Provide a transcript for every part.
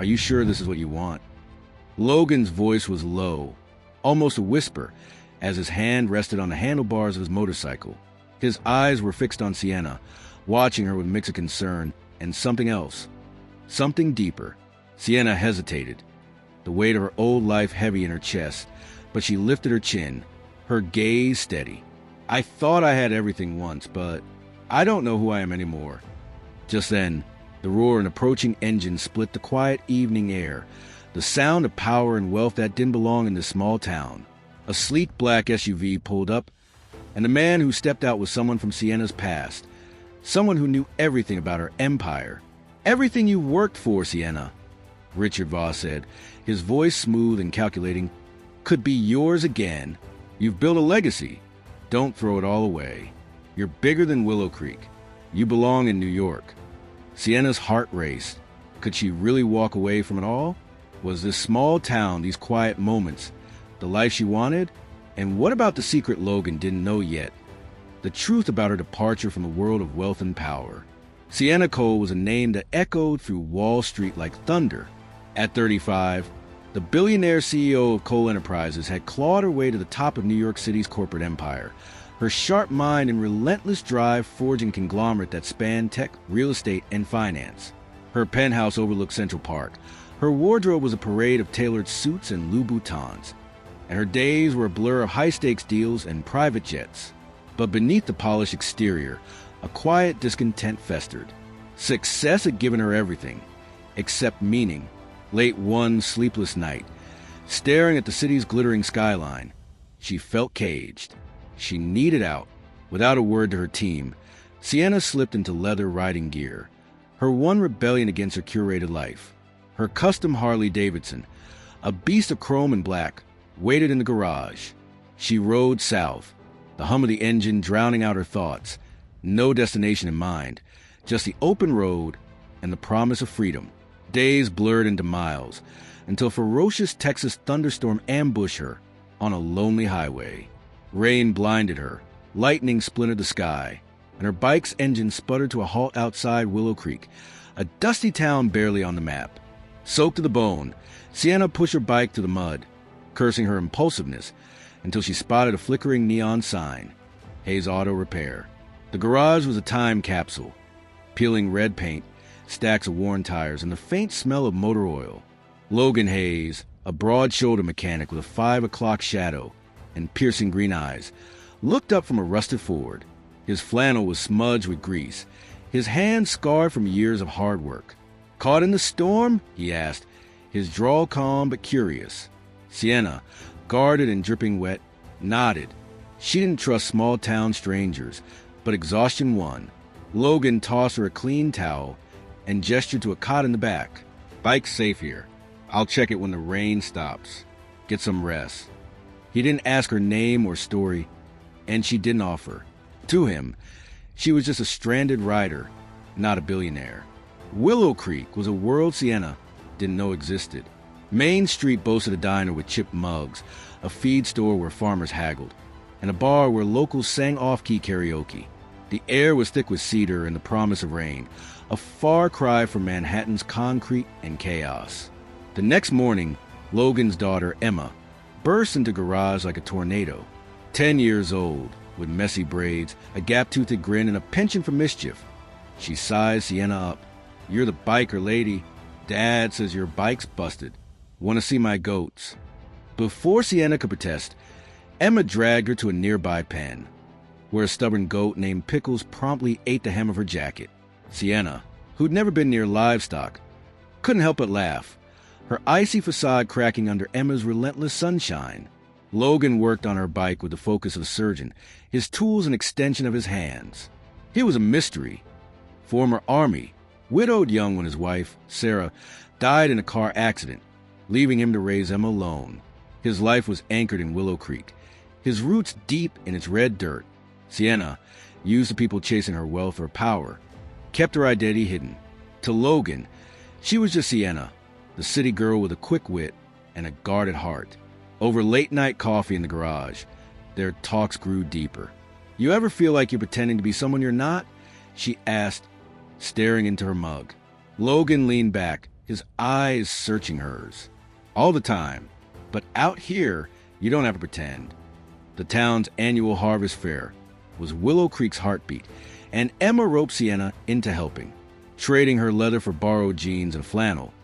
Are you sure this is what you want? Logan's voice was low, almost a whisper, as his hand rested on the handlebars of his motorcycle. His eyes were fixed on Sienna, watching her with a mix of concern and something else. Something deeper. Sienna hesitated, the weight of her old life heavy in her chest, but she lifted her chin, her gaze steady. I thought I had everything once, but I don't know who I am anymore. Just then, the roar of an approaching engine split the quiet evening air, the sound of power and wealth that didn't belong in this small town. A sleek black SUV pulled up, and the man who stepped out was someone from Sienna's past, someone who knew everything about her empire. Everything you worked for, Sienna, Richard Voss said, his voice smooth and calculating, could be yours again. You've built a legacy. Don't throw it all away. You're bigger than Willow Creek. You belong in New York. Sienna's heart raced. Could she really walk away from it all? Was this small town, these quiet moments, the life she wanted? And what about the secret Logan didn't know yet? The truth about her departure from the world of wealth and power. Sienna Cole was a name that echoed through Wall Street like thunder. At 35, the billionaire CEO of Cole Enterprises had clawed her way to the top of New York City's corporate empire, her sharp mind and relentless drive forging a conglomerate that spanned tech, real estate, and finance. Her penthouse overlooked Central Park. Her wardrobe was a parade of tailored suits and Louboutins, and her days were a blur of high-stakes deals and private jets. But beneath the polished exterior, a quiet discontent festered. Success had given her everything, except meaning. Late one sleepless night, staring at the city's glittering skyline, she felt caged. She needed out. Without a word to her team, Sienna slipped into leather riding gear, her one rebellion against her curated life. Her custom Harley-Davidson, a beast of chrome and black, waited in the garage. She rode south, the hum of the engine drowning out her thoughts. No destination in mind, just the open road and the promise of freedom. Days blurred into miles, until a ferocious Texas thunderstorm ambushed her on a lonely highway. Rain blinded her, lightning splintered the sky, and her bike's engine sputtered to a halt outside Willow Creek, a dusty town barely on the map. Soaked to the bone, Sienna pushed her bike to the mud, cursing her impulsiveness, until she spotted a flickering neon sign, Hayes Auto Repair. The garage was a time capsule, peeling red paint, stacks of worn tires, and the faint smell of motor oil. Logan Hayes, a broad-shouldered mechanic with a 5 o'clock shadow and piercing green eyes, looked up from a rusted Ford. His flannel was smudged with grease, his hands scarred from years of hard work. "Caught in the storm?" he asked, his drawl calm but curious. Sienna, guarded and dripping wet, nodded. She didn't trust small-town strangers, but exhaustion won. Logan tossed her a clean towel and gestured to a cot in the back. "Bike's safe here. I'll check it when the rain stops. Get some rest." He didn't ask her name or story, and she didn't offer. To him, she was just a stranded rider, not a billionaire. Willow Creek was a world Sienna didn't know existed. Main Street boasted a diner with chipped mugs, a feed store where farmers haggled, and a bar where locals sang off-key karaoke. The air was thick with cedar and the promise of rain, a far cry from Manhattan's concrete and chaos. The next morning, Logan's daughter, Emma, burst into garage like a tornado. 10 years old, with messy braids, a gap-toothed grin, and a penchant for mischief. She sized Sienna up. "You're the biker lady. Dad says your bike's busted. Want to see my goats?" Before Sienna could protest, Emma dragged her to a nearby pen, where a stubborn goat named Pickles promptly ate the hem of her jacket. Sienna, who'd never been near livestock, couldn't help but laugh, her icy facade cracking under Emma's relentless sunshine. Logan worked on her bike with the focus of a surgeon, his tools an extension of his hands. He was a mystery. Former Army, widowed young when his wife, Sarah, died in a car accident, leaving him to raise Emma alone. His life was anchored in Willow Creek, his roots deep in its red dirt. Sienna, used to people chasing her wealth or power, kept her identity hidden. To Logan, she was just Sienna, the city girl with a quick wit and a guarded heart. Over late-night coffee in the garage, their talks grew deeper. "You ever feel like you're pretending to be someone you're not?" she asked, staring into her mug. Logan leaned back, his eyes searching hers. All the time. But out here, you don't have to pretend. The town's annual harvest fair was Willow Creek's heartbeat, and Emma roped Sienna into helping, trading her leather for borrowed jeans and flannel.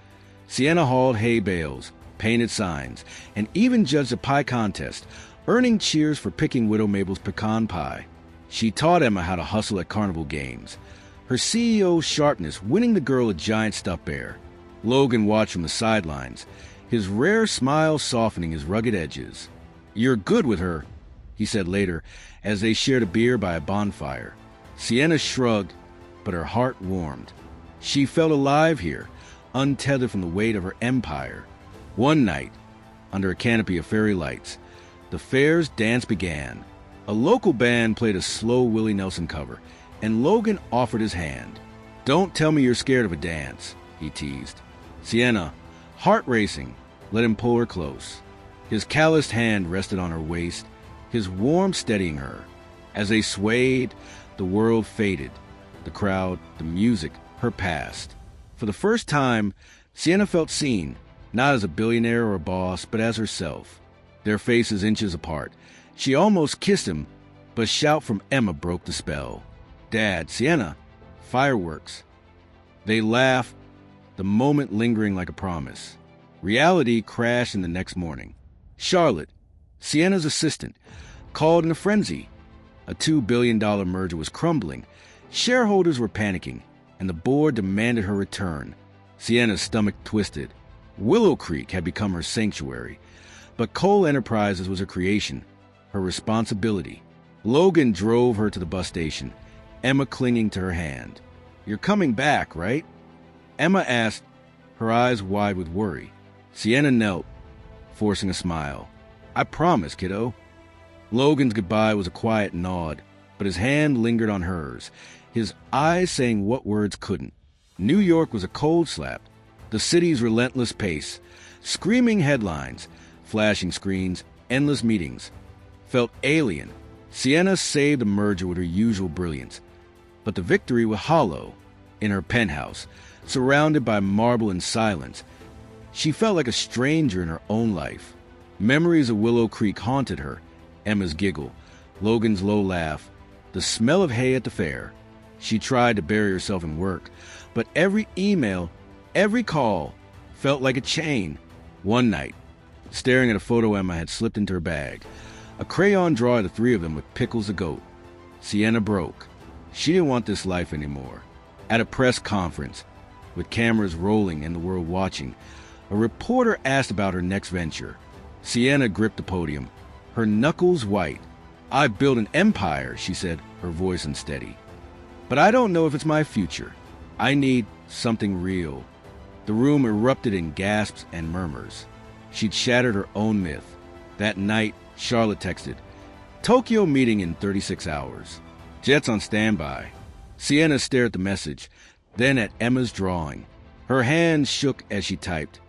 Sienna hauled hay bales, painted signs, and even judged a pie contest, earning cheers for picking Widow Mabel's pecan pie. She taught Emma how to hustle at carnival games, her CEO's sharpness winning the girl a giant stuffed bear. Logan watched from the sidelines, his rare smile softening his rugged edges. "You're good with her," he said later, as they shared a beer by a bonfire. Sienna shrugged, but her heart warmed. She felt alive here, untethered from the weight of her empire. One night, under a canopy of fairy lights, the fair's dance began. A local band played a slow Willie Nelson cover, and Logan offered his hand. "Don't tell me you're scared of a dance," he teased. Sienna, heart racing, let him pull her close. His calloused hand rested on her waist, his warmth steadying her. As they swayed, the world faded. The crowd, the music, her past. For the first time, Sienna felt seen, not as a billionaire or a boss, but as herself. Their faces inches apart. She almost kissed him, but a shout from Emma broke the spell. "Dad, Sienna, fireworks." They laughed, the moment lingering like a promise. Reality crashed in the next morning. Charlotte, Sienna's assistant, called in a frenzy. A $2 billion merger was crumbling. Shareholders were panicking, and the board demanded her return. Sienna's stomach twisted. Willow Creek had become her sanctuary, but Cole Enterprises was her creation, her responsibility. Logan drove her to the bus station, Emma clinging to her hand. "You're coming back, right?" Emma asked, her eyes wide with worry. Sienna knelt, forcing a smile. "I promise, kiddo." Logan's goodbye was a quiet nod, but his hand lingered on hers, his eyes saying what words couldn't. New York was a cold slap. The city's relentless pace, screaming headlines, flashing screens, endless meetings, felt alien. Sienna saved the merger with her usual brilliance, but the victory was hollow. In her penthouse, surrounded by marble and silence, she felt like a stranger in her own life. Memories of Willow Creek haunted her. Emma's giggle, Logan's low laugh, the smell of hay at the fair. She tried to bury herself in work, but every email, every call, felt like a chain. One night, staring at a photo Emma had slipped into her bag, a crayon drawing of the three of them with Pickles the goat, Sienna broke. She didn't want this life anymore. At a press conference, with cameras rolling and the world watching, a reporter asked about her next venture. Sienna gripped the podium, her knuckles white. "I've built an empire," she said, her voice unsteady. "But I don't know if it's my future. I need something real." The room erupted in gasps and murmurs. She'd shattered her own myth. That night, Charlotte texted, "Tokyo meeting in 36 hours. Jets on standby." Sienna stared at the message, then at Emma's drawing. Her hands shook as she typed,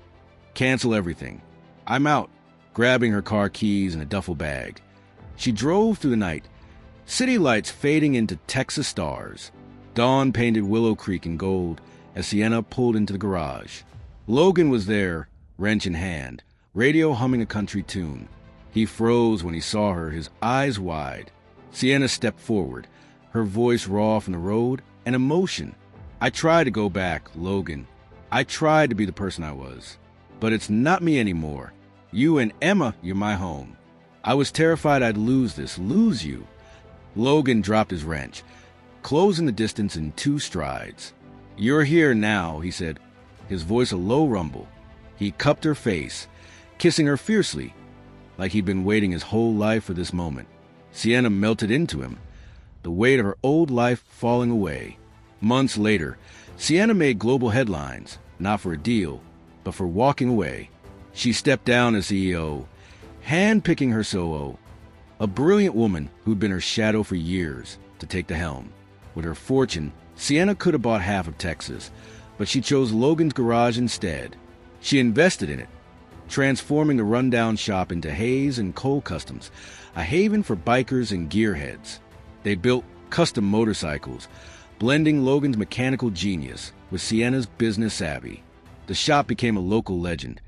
"Cancel everything. I'm out," grabbing her car keys and a duffel bag. She drove through the night, city lights fading into Texas stars. Dawn painted Willow Creek in gold as Sienna pulled into the garage. Logan was there, wrench in hand, radio humming a country tune. He froze when he saw her, his eyes wide. Sienna stepped forward, her voice raw from the road and emotion. "I tried to go back, Logan. I tried to be the person I was. But it's not me anymore. You and Emma, you're my home. I was terrified I'd lose you." Logan dropped his wrench, closing the distance in 2 strides. "You're here now," he said, his voice a low rumble. He cupped her face, kissing her fiercely, like he'd been waiting his whole life for this moment. Sienna melted into him, the weight of her old life falling away. Months later, Sienna made global headlines, not for a deal, but for walking away. She stepped down as CEO, hand-picking her COO, a brilliant woman who'd been her shadow for years, to take the helm. With her fortune, Sienna could have bought half of Texas, but she chose Logan's garage instead. She invested in it, transforming the rundown shop into Hayes and Cole Customs, a haven for bikers and gearheads. They built custom motorcycles, blending Logan's mechanical genius with Sienna's business savvy. The shop became a local legend,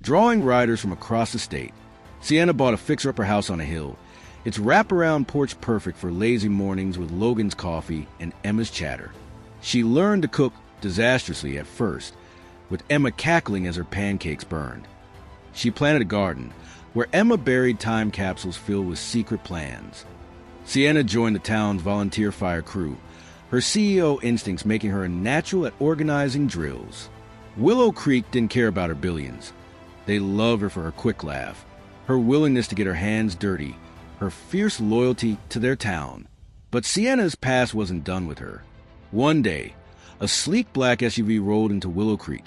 drawing riders from across the state. Sienna bought a fixer-upper house on a hill. Its wraparound porch perfect for lazy mornings with Logan's coffee and Emma's chatter. She learned to cook disastrously at first, with Emma cackling as her pancakes burned. She planted a garden, where Emma buried time capsules filled with secret plans. Sienna joined the town's volunteer fire crew, her CEO instincts making her a natural at organizing drills. Willow Creek didn't care about her billions. They loved her for her quick laugh, her willingness to get her hands dirty, her fierce loyalty to their town. But Sienna's past wasn't done with her. One day, a sleek black SUV rolled into Willow Creek,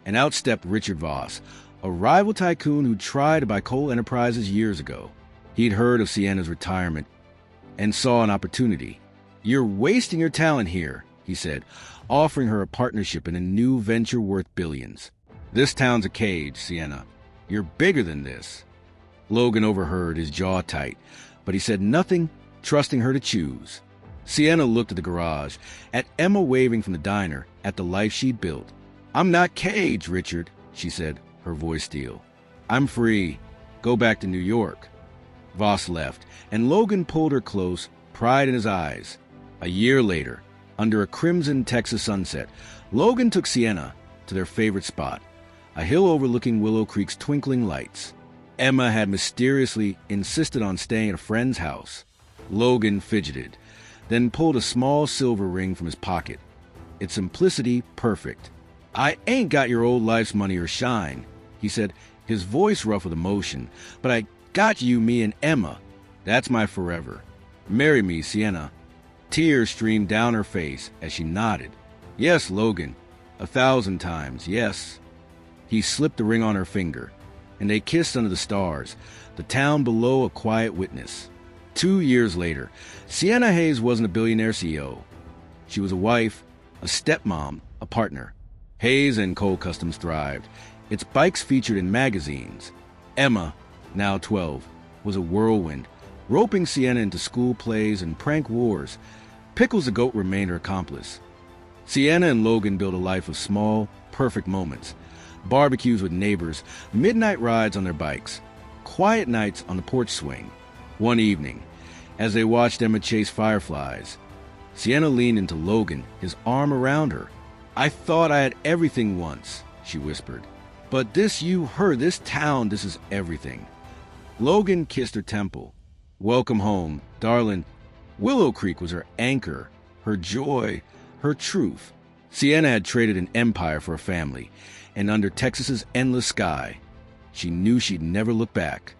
and out stepped Richard Voss, a rival tycoon who tried to buy coal enterprises years ago. He'd heard of Sienna's retirement and saw an opportunity. "You're wasting your talent here," he said, offering her a partnership in a new venture worth billions. "This town's a cage, Sienna. You're bigger than this." Logan overheard, his jaw tight, but he said nothing, trusting her to choose. Sienna looked at the garage, at Emma waving from the diner, at the life she'd built. "I'm not caged, Richard," she said, her voice steel. "I'm free. Go back to New York." Voss left, and Logan pulled her close, pride in his eyes. A year later, under a crimson Texas sunset, Logan took Sienna to their favorite spot, a hill overlooking Willow Creek's twinkling lights. Emma had mysteriously insisted on staying at a friend's house. Logan fidgeted, then pulled a small silver ring from his pocket. Its simplicity perfect. "I ain't got your old life's money or shine," he said, his voice rough with emotion, "but I got you, me and Emma. That's my forever. Marry me, Sienna." Tears streamed down her face as she nodded. "Yes, Logan. 1,000 times, yes." He slipped the ring on her finger, and they kissed under the stars, the town below a quiet witness. 2 years later, Sienna Hayes wasn't a billionaire CEO. She was a wife, a stepmom, a partner. Hayes and Coal Customs thrived, its bikes featured in magazines. Emma, now 12, was a whirlwind, roping Sienna into school plays and prank wars. Pickles the goat remained her accomplice. Sienna and Logan built a life of small, perfect moments. Barbecues with neighbors, midnight rides on their bikes, quiet nights on the porch swing. One evening, as they watched Emma chase fireflies, Sienna leaned into Logan, his arm around her. "I thought I had everything once," she whispered. "But this this town, this is everything." Logan kissed her temple. "Welcome home, darling." Willow Creek was her anchor, her joy, her truth. Sienna had traded an empire for a family, and under Texas's endless sky, she knew she'd never look back.